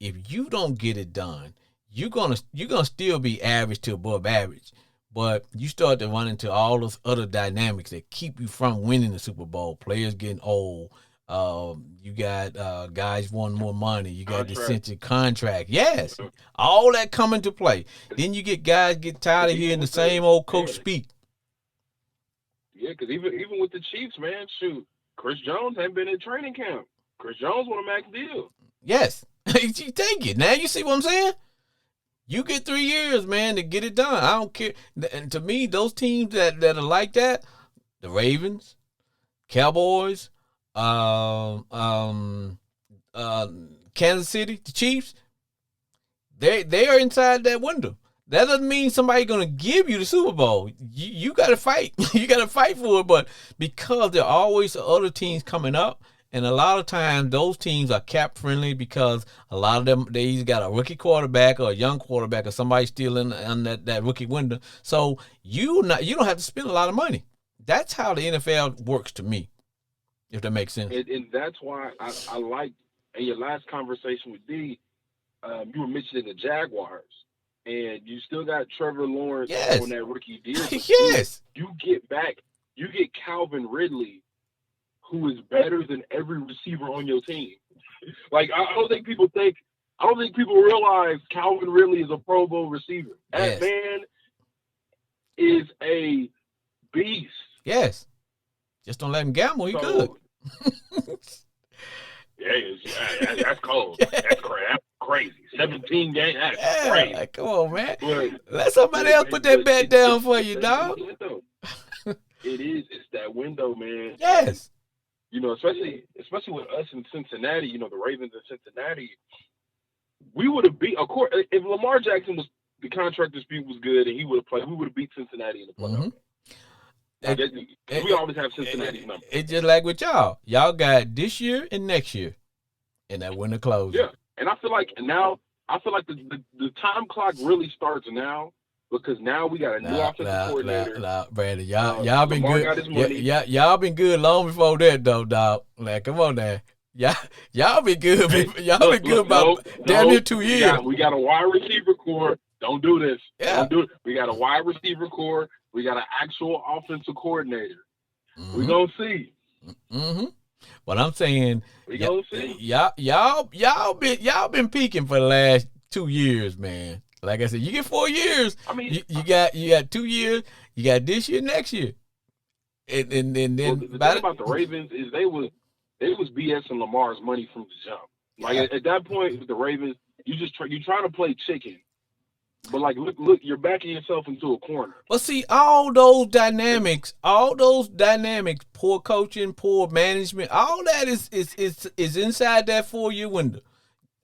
If you don't get it done, you're gonna still be average to above average. But you start to run into all those other dynamics that keep you from winning the Super Bowl. Players getting old. You got guys wanting more money. You got the essential contract. Yes, all that come into play. Then you get guys get tired of hearing the same old coach speak. Yeah, because even with the Chiefs, man, shoot, Chris Jones ain't been in training camp. Chris Jones want a max deal. Yes, you take it. Now you see what I'm saying? You get 3 years, man, to get it done. I don't care. And to me, those teams that are like that, the Ravens, Cowboys, Kansas City, the Chiefs, they are inside that window. That doesn't mean somebody's gonna give you the Super Bowl. You gotta fight. You gotta fight for it. But because there are always other teams coming up, and a lot of times those teams are cap friendly because a lot of them they either got a rookie quarterback or a young quarterback or somebody still in that rookie window. So you don't have to spend a lot of money. That's how the NFL works to me. If that makes sense. And that's why I like, in your last conversation with D, you were mentioning the Jaguars, and you still got Trevor Lawrence on that rookie deal. Yes. You get Calvin Ridley, who is better than every receiver on your team. Like, I don't think people realize Calvin Ridley is a Pro Bowl receiver. That man is a beast. Yes. Just don't let him gamble. He good. That's cold. That's crazy. 17 games. That's crazy. Like, come on, man. But let somebody else put that bet down for you, dog. It's that window, man. Yes. Especially with us in Cincinnati, the Ravens in Cincinnati, we would have beat, of course, if Lamar Jackson the contract dispute was good and he would have played, we would have beat Cincinnati in the playoffs. Mm-hmm. We always have Cincinnati's number. It's just like with y'all. Y'all got this year and next year, and that winter closes. Yeah, and I feel like the time clock really starts now because now we got a new offensive coordinator. Brandon, y'all been good. Y'all been good long before that, though, dog. Like, come on now. Y'all been good. Y'all been good about damn near 2 years. We got a wide receiver core. Don't do this. Yeah. Don't do it. We got a wide receiver core. We got an actual offensive coordinator. Mm-hmm. We gonna see. Mm-hmm. But I'm saying, we gonna see. Y'all been peaking for the last 2 years, man. Like I said, you get 4 years. I mean, you got 2 years. You got this year, next year, and then. Well, the thing about the Ravens is they was BSing Lamar's money from the jump. Like at that point with the Ravens, you trying to play chicken. But like, look, you're backing yourself into a corner. But see, all those dynamics, poor coaching, poor management, all that is inside that 4-year window.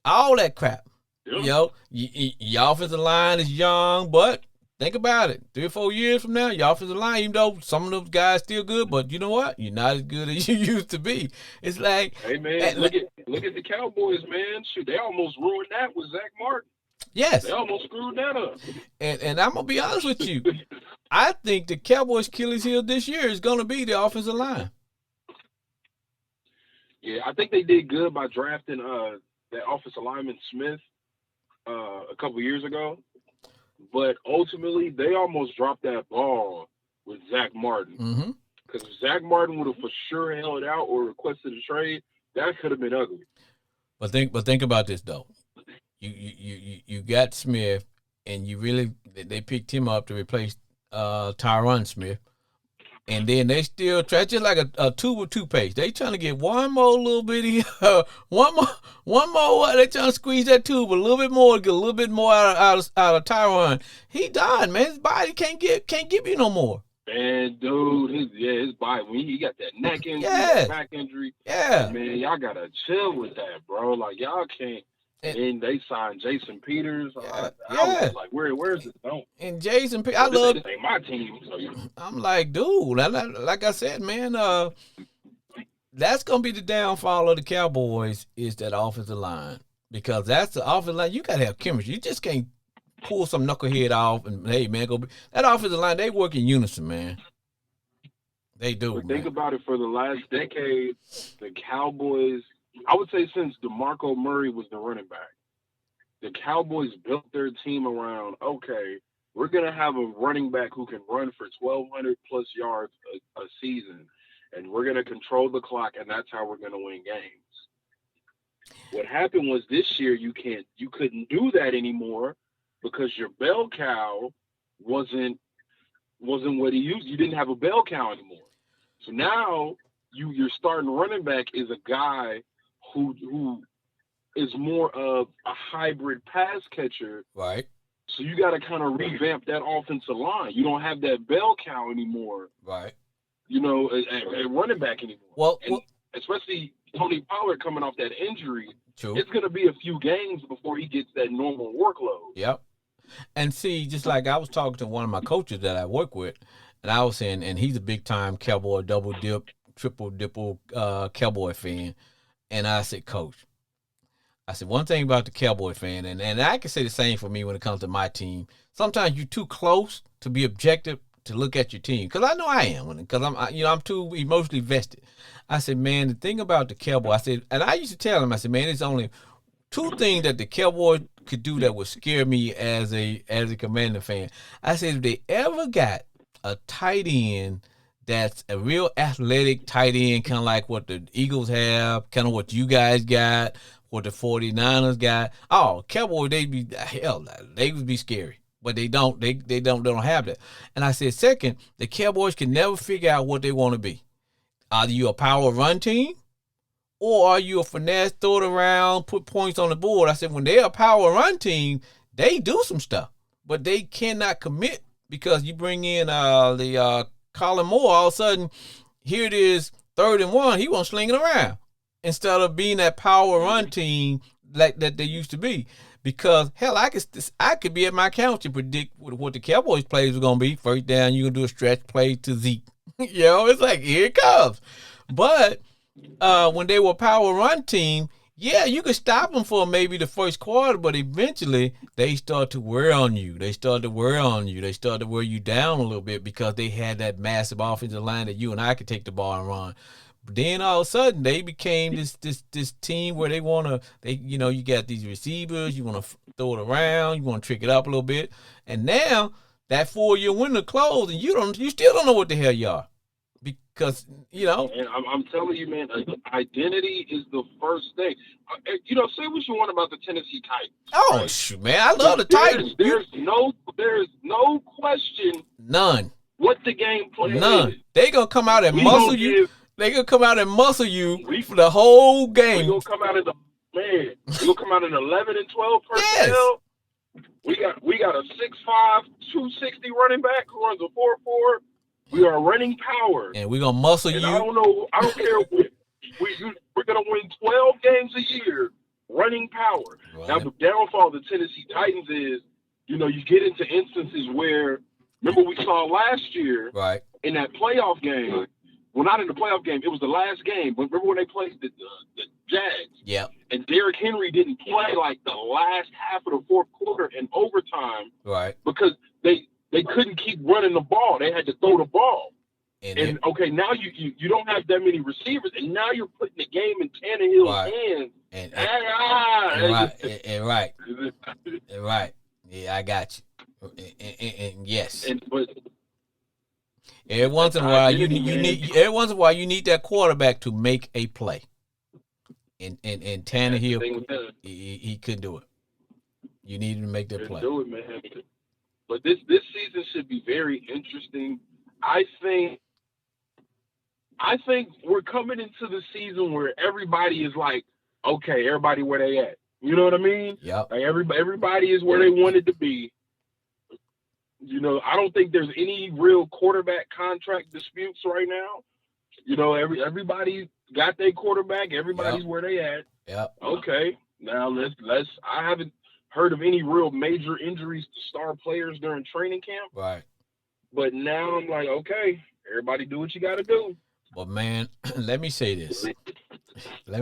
All that crap. Yeah. You know, your offensive line is young, but think about it. 3 or 4 years from now, your offensive line, even though some of those guys still good, but you know what? You're not as good as you used to be. It's like, hey man, look at the Cowboys, man. Shoot, they almost ruined that with Zach Martin. Yes. They almost screwed that up. And I'm gonna be honest with you. I think the Cowboys' Achilles heel this year is gonna be the offensive line. Yeah, I think they did good by drafting that offensive lineman Smith a couple years ago. But ultimately, they almost dropped that ball with Zach Martin. Because if Zach Martin would have for sure held out or requested a trade, that could have been ugly. But think about this though. You got Smith, and they picked him up to replace Tyron Smith, and then they still try, just like a tube of toothpaste. They trying to get one more little bitty, one more. They trying to squeeze that tube a little bit more to get a little bit more out of Tyron. He done, man. His body can't give you no more. Man, dude, his body, when he got that neck injury, that back injury, man, y'all gotta chill with that, bro. Like y'all can't. And they signed Jason Peters. I was like, where's it going? And Jason Peters, I love. This ain't my team. So I'm like, dude, like I said, man, that's gonna be the downfall of the Cowboys is that offensive line, because that's the offensive line. You gotta have chemistry. You just can't pull some knucklehead off and hey, man, that offensive line. They work in unison, man. They do. But think about it. For the last decade, the Cowboys. I would say since DeMarco Murray was the running back, the Cowboys built their team around, okay, we're going to have a running back who can run for 1,200 plus yards a season, and we're going to control the clock, and that's how we're going to win games. What happened was this year you couldn't do that anymore because your bell cow wasn't what he used. You didn't have a bell cow anymore. So now your starting running back is a guy who is more of a hybrid pass catcher. Right. So you got to kind of revamp that offensive line. You don't have that bell cow anymore. Right. You know, a running back anymore. Well, especially Tony Pollard coming off that injury. True. It's going to be a few games before he gets that normal workload. Yep. And see, just like I was talking to one of my coaches that I work with, and I was saying, and he's a big-time Cowboy double dip, triple dipple Cowboy fan. And I said, Coach, one thing about the Cowboy fan, and I can say the same for me when it comes to my team. Sometimes you're too close to be objective to look at your team, because I know I am, because I'm too emotionally vested. I said, man, the thing about the Cowboy, I said, and I used to tell him, I said, man, there's only two things that the Cowboys could do that would scare me as a Commander fan. I said, if they ever got a tight end that's a real athletic tight end, kind of like what the Eagles have, kind of what you guys got, what the 49ers got. Oh, Cowboys, they would be scary. But they don't have that. And I said, second, the Cowboys can never figure out what they want to be. Are you a power run team? Or are you a finesse, throw it around, put points on the board? I said, when they're a power run team, they do some stuff. But they cannot commit, because you bring in the Colin Moore, all of a sudden, here it is, 3rd and 1, he won't sling it around instead of being that power run team like that they used to be. Because hell, I could be at my couch and predict what the Cowboys plays are gonna be. First down, you can do a stretch play to Zeke. You know, it's like, here it comes. But when they were a power run team, yeah, you could stop them for maybe the first quarter, but eventually they start to wear on you. They start to wear you down a little bit, because they had that massive offensive line that you and I could take the ball and run. But then all of a sudden they became this team where you got these receivers, you want to throw it around, you want to trick it up a little bit, and now that 4-year window closed, and you still don't know what the hell you are. Because, And I'm telling you, man, identity is the first thing. Say what you want about the Tennessee Titans. Oh, right? Shoot, man, I love the Titans. There's no question. None. What the game plan None. is. They gonna come out and muscle you. They gonna come out and muscle you for the whole game. We gonna come out in 11 and 12 personnel. We got a 6'5", 260 running back who runs a 4.4. We are running power, and we're gonna muscle and you. I don't care. We're gonna win 12 games a year running power. Right. Now the downfall of the Tennessee Titans is, you get into instances where, remember we saw last year, right, in that playoff game. Well, not in the playoff game. It was the last game. But remember when they played the Jags? Yeah. And Derrick Henry didn't play like the last half of the fourth quarter in overtime. Right. Because they couldn't keep running the ball. They had to throw the ball. And okay, now you don't have that many receivers, and now you're putting the game in Tannehill's hands. Right. Yeah, I got you. And yes. But every once in a while you need that quarterback to make a play. And Tannehill, he couldn't do it. You needed to make that play. Do it, man. But this season should be very interesting. I think we're coming into the season where everybody is like, okay, everybody where they at. You know what I mean? Yeah. Like everybody is where they wanted to be. I don't think there's any real quarterback contract disputes right now. Everybody got their quarterback. Everybody's where they at. Yeah. Okay. Now let's. I haven't heard of any real major injuries to star players during training camp. Right. But now I'm like, okay, everybody do what you got to do. But man, let me say this. I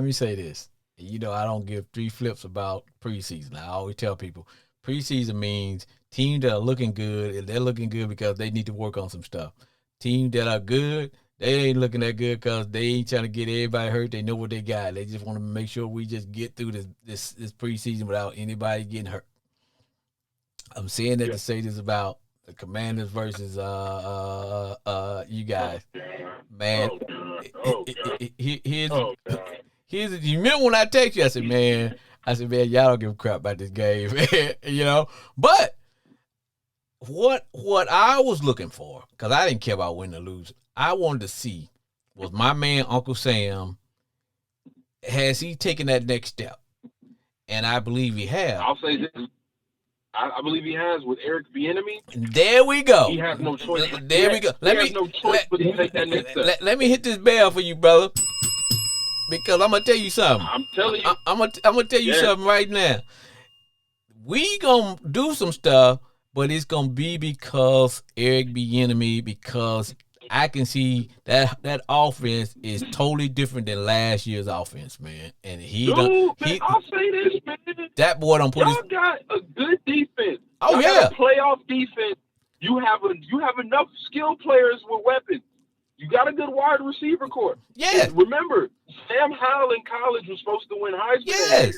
don't give three flips about preseason. I always tell people preseason means teams that are looking good, and they're looking good because they need to work on some stuff. Teams that are good, they ain't looking that good because they ain't trying to get everybody hurt. They know what they got. They just want to make sure we just get through this preseason without anybody getting hurt. I'm saying that to say this about the Commanders versus you guys. Man, here's you remember when I text you, I said, man, y'all don't give a crap about this game, But what I was looking for, because I didn't care about winning or losing, I wanted to see, was my man Uncle Sam, has he taken that next step? And I believe he has. I'll say this. I believe he has with Eric Bieniemy. There we go. He has no choice. There we go. Let me take that next step. Let me hit this bell for you, brother. Because I'm gonna tell you something. I'm telling you. I'm gonna tell you something right now. We gonna do some stuff, but it's gonna be because Eric Bieniemy, because I can see that offense is totally different than last year's offense, man. And I'll say this, man. That boy don't put y'all got a good defense. Oh, y'all got a playoff defense. You have enough skilled players with weapons. You got a good wide receiver corps. Yes. Remember, Sam Howell in college was supposed to win Heisman. Yes.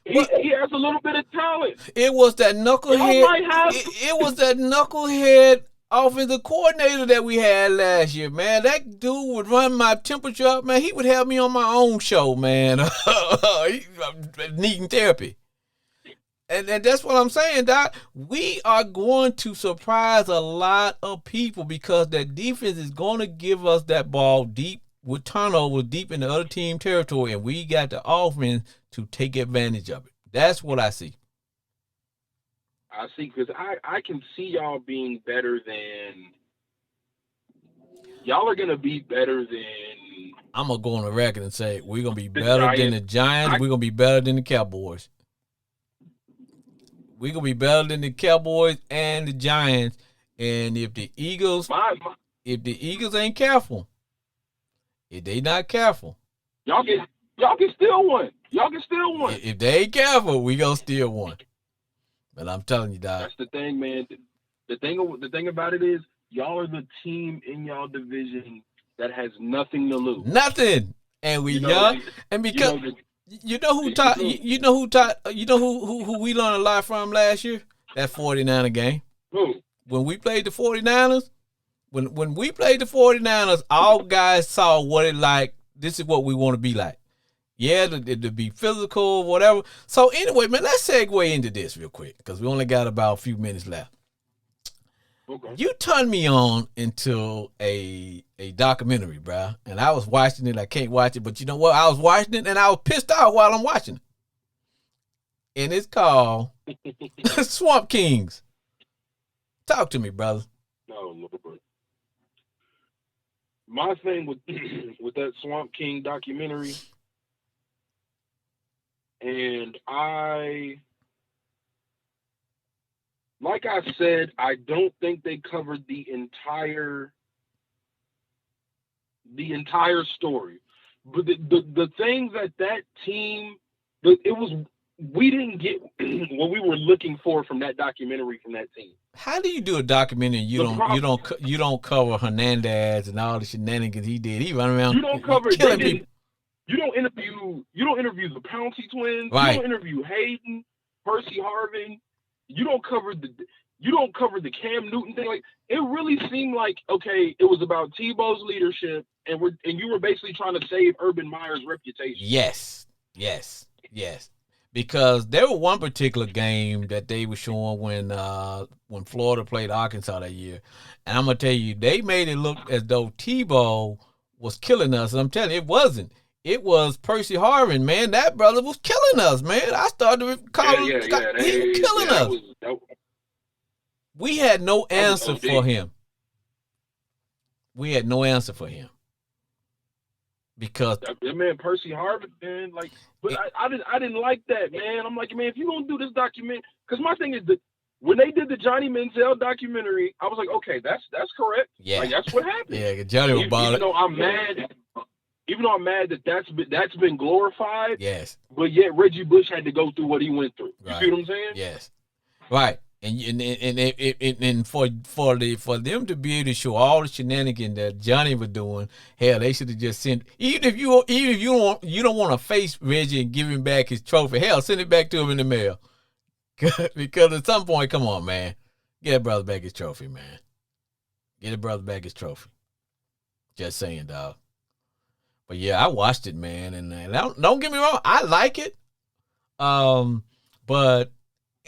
He has a little bit of talent. It was that knucklehead. It was that knucklehead offensive coordinator that we had last year, man. That dude would run my temperature up, man. He would have me on my own show, man. Needing therapy. And that's what I'm saying, Doc. We are going to surprise a lot of people because that defense is going to give us that ball deep with turnovers deep in the other team territory, and we got the offense to take advantage of it. That's what I see. I see, because I can see y'all being better than – y'all are going to be better than – I'm going to go on the record and say we're going to be better than the Giants. We're going to be better than the Cowboys. We're going to be better than the Cowboys and the Giants. And if the Eagles ain't careful, if they not careful, y'all can steal one. Y'all can steal one. If they ain't careful, we going to steal one. But I'm telling you, Doc. That's the thing, man. The thing about it is y'all are the team in y'all division that has nothing to lose. Nothing. And we young. And because you know who we learned a lot from last year? That 49er game. Who? When we played the 49ers, when we played the 49ers, all guys saw what it like. This is what we want to be like. Yeah, to be physical, whatever. So anyway, man, let's segue into this real quick because we only got about a few minutes left. Okay. You turned me on into a documentary, bro, and I was watching it. I can't watch it, but you know what? I was watching it, and I was pissed off while I'm watching it. And it's called Swamp Kings. Talk to me, brother. No, Lord. My thing with with that Swamp King documentary, and like I said, I don't think they covered the entire story. But the things that team, we didn't get what we were looking for from that documentary from that team. How do you do a documentary and you don't cover Hernandez and all the shenanigans he did? He run around. You don't cover killing people. You don't interview the Pouncey twins. Right. You don't interview Hayden, Percy Harvin. You don't cover the Cam Newton thing. Like, it really seemed like, okay, it was about Tebow's leadership, and you were basically trying to save Urban Meyer's reputation. Yes. Because there was one particular game that they were showing when Florida played Arkansas that year, and I'm gonna tell you, they made it look as though Tebow was killing us. And I'm telling you, it wasn't. It was Percy Harvin, man. That brother was killing us, man. I started to call him. He was killing us. We had no answer for him. We had no answer for him. Because that man Percy Harvin, man, like, but I didn't like that, man. I'm like, man, if you're gonna do this document, because my thing is that when they did the Johnny Manziel documentary, I was like, okay, that's correct. Yeah, like, that's what happened. Yeah, Johnny was balling. Even though I'm mad that that's been glorified. Yes. But yet Reggie Bush had to go through what he went through. You right. see what I'm saying? Yes. Right. And for them to be able to show all the shenanigans that Johnny was doing, hell, they should have just sent. Even if you don't want to face Reggie and give him back his trophy, hell, send it back to him in the mail. Because at some point, come on, man, get that brother back his trophy, man. Get the brother back his trophy. Just saying, dog. But yeah, I watched it, man, and don't get me wrong, I like it. But.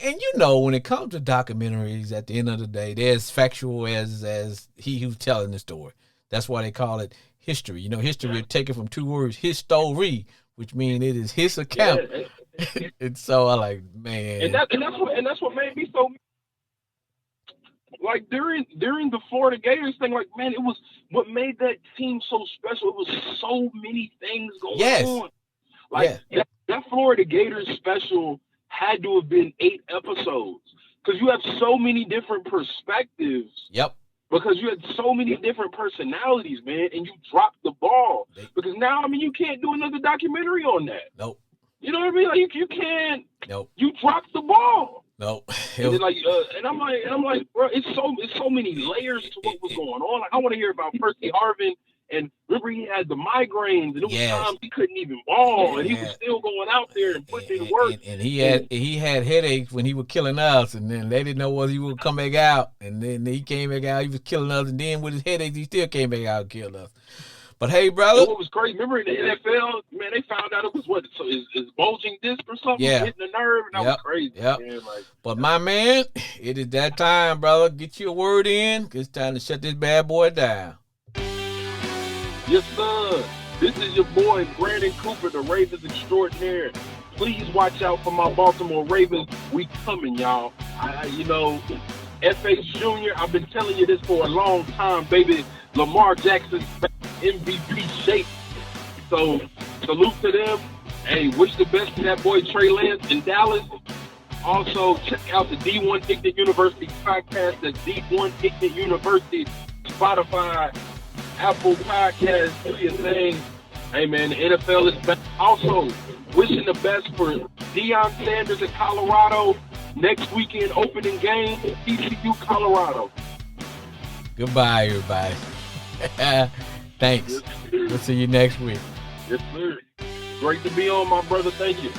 And you know, when it comes to documentaries, at the end of the day, they're as factual as he who's telling the story. That's why they call it history. You know, history is taken from two words, history, which means it is his account. Yeah. And so I like, man. And that's what made me so, like, during the Florida Gators thing, like, man, it was what made that team so special. It was so many things going on. Like, that Florida Gators special had to have been 8 episodes because you have so many different perspectives. Yep. Because you had so many different personalities, man, and you dropped the ball. Because now, I mean, you can't do another documentary on that. Nope. You know what I mean? Like, you can't. Nope. You dropped the ball. Nope. And then, and I'm like, bro, it's so many layers to what was going on. Like, I want to hear about Percy Harvin. And remember, he had the migraines, and it was times he couldn't even ball, and he was still going out there and putting in work. And he had headaches when he was killing us, and then they didn't know whether he would come back out. And then he came back out, he was killing us, and then with his headaches, he still came back out and killed us. But hey, brother, what was crazy? Remember in the NFL, man, they found out it was his bulging disc or something, hitting the nerve, and that was crazy. Yep. Man, but my man, it is that time, brother. Get your word in. It's time to shut this bad boy down. Yes, sir. This is your boy, Brandon Cooper, the Ravens extraordinaire. Please watch out for my Baltimore Ravens. We coming, y'all. F.H. Jr., I've been telling you this for a long time, baby. Lamar Jackson's MVP shape. So, salute to them. Hey, wish the best to that boy Trey Lance in Dallas. Also, check out the D1 Ignorant University podcast at D1 Ignorant University, Spotify, Apple Podcasts, do your thing. Hey, man, the NFL is back. Also, wishing the best for Deion Sanders in Colorado. Next weekend, opening game, TCU, Colorado. Goodbye, everybody. Thanks. Yes, we'll see you next week. Yes, sir. Great to be on, my brother. Thank you.